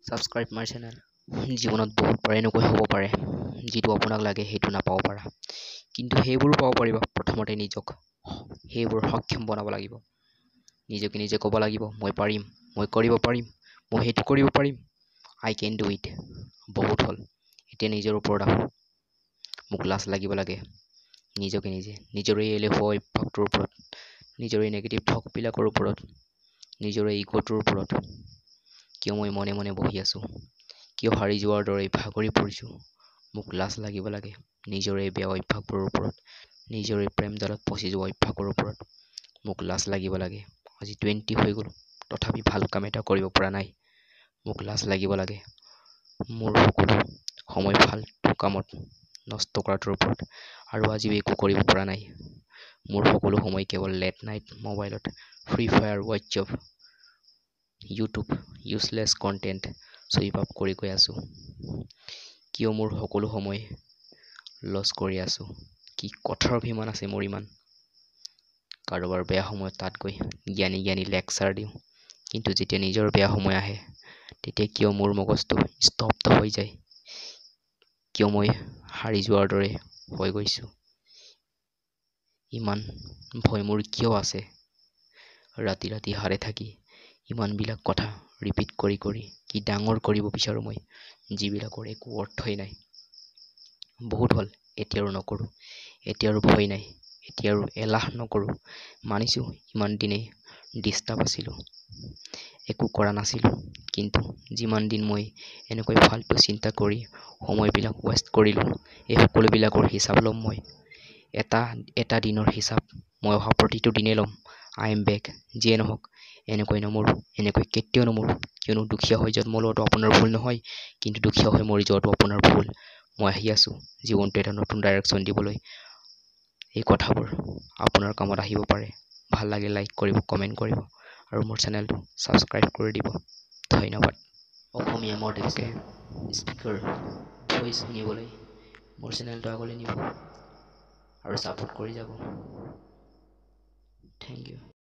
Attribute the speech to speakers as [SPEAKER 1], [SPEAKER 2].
[SPEAKER 1] Subscribe my channel. জীৱনত বহুত বাৰ এনেকৈ হ'ব পাৰে যিটো আপোনাক লাগে সেইটো নাপাব পাৰা, কিন্তু সেইবোৰ পাব পাৰিব। প্ৰথমতে নিজক সেইবোৰ সক্ষম বনাব লাগিব। নিজকে নিজে ক'ব লাগিব, মই পাৰিম, মই কৰিব পাৰিম, মই সেইটো কৰিব পাৰিম, আই কেন ডু ইট। বহুত হ'ল, এতিয়া নিজৰ ওপৰত আহোঁ। মোক লাজ লাগিব লাগে নিজকে নিজে, নিজৰে এলেহুৱা অভ্যাসটোৰ ওপৰত, নিজৰে নেগেটিভ থকবিলাকৰ ওপৰত, নিজৰে ইগ'টোৰ ওপৰত। কিয় মই মনে মনে বহি আছোঁ? কিয় হাৰি যোৱাৰ দৰে ভাগৰি পৰিছোঁ? মোক লাজ লাগিব লাগে নিজৰে বেয়া অভ্যাসবোৰৰ ওপৰত, নিজৰে প্ৰেম জালত ফচি যোৱা অভ্যাসৰ ওপৰত। মোক লাজ লাগিব লাগে। আজি 20 হৈ গ'ল, তথাপি ভাল কাম এটা কৰিব পৰা নাই। মোক লাজ লাগিব লাগে মোৰ সকলো সময় ফাল্টু কামত নষ্ট কৰাটোৰ ওপৰত, আৰু আজিও একো কৰিব পৰা নাই। মোৰ সকলো সময় কেৱল লেট নাইট মোবাইলত Free Fire, WhatsApp, YouTube, useless content swipe up কৰি গৈ আছোঁ। কিয় মোৰ সকলো সময় লছ কৰি আছোঁ? কি কথাৰ অভিমান আছে মোৰ ইমান? কাৰোবাৰ বেয়া সময়ত তাত গৈ জ্ঞানী জ্ঞানী লেকচাৰ দিওঁ, কিন্তু যেতিয়া নিজৰ বেয়া সময় আহে তেতিয়া কিয় মোৰ মগজটো স্তব্ধ হৈ যায়? কিয় মই হাৰি যোৱাৰ দৰে হৈ গৈছোঁ? ইমান ভয় মোৰ কিয় আছে? ৰাতি ৰাতি সাৰে থাকি ইমানবিলাক কথা ৰিপিট কৰি কৰি কি ডাঙৰ কৰিব বিচাৰোঁ মই, যিবিলাকৰ একো অৰ্থই নাই। বহুত হ'ল, এতিয়া আৰু নকৰোঁ। এতিয়া আৰু ভয় নাই, এতিয়া আৰু এলাহ নকৰোঁ। মানিছোঁ ইমান দিনেই ডিষ্টাৰ্ব আছিলোঁ, একো কৰা নাছিলোঁ, কিন্তু যিমান দিন মই এনেকৈ ফাল্টু চিন্তা কৰি সময়বিলাক ৱেষ্ট কৰিলোঁ, এই সকলোবিলাকৰ হিচাপ ল'ম মই। এটা দিনৰ হিচাপ মই অহা প্ৰতিটো দিনেই ল'ম। I am back. যিয়ে নহওক, এনেকৈ নমৰোঁ, এনেকৈ কেতিয়াও নমৰোঁ। কিয়নো দুখীয়া হৈ জন্ম লোৱাটো আপোনাৰ ভুল নহয়, কিন্তু দুখীয়া হৈ মৰি যোৱাটো আপোনাৰ ভুল। মই আহি আছোঁ জীৱনটো এটা নতুন ডাইৰেকশ্যন দিবলৈ। এই কথাবোৰ আপোনাৰ কামত আহিব পাৰে। ভাল লাগে লাইক কৰিব, কমেণ্ট কৰিব, আৰু মোৰ চেনেলটো ছাবস্ক্ৰাইব কৰি দিব। ধন্যবাদ। অসমীয়া মটিভেশ্যনেল স্পিকাৰ ভইচ শুনিবলৈ মোৰ চেনেলটো আগলৈ নিব আৰু ছাপোৰ্ট কৰি যাব। Thank U.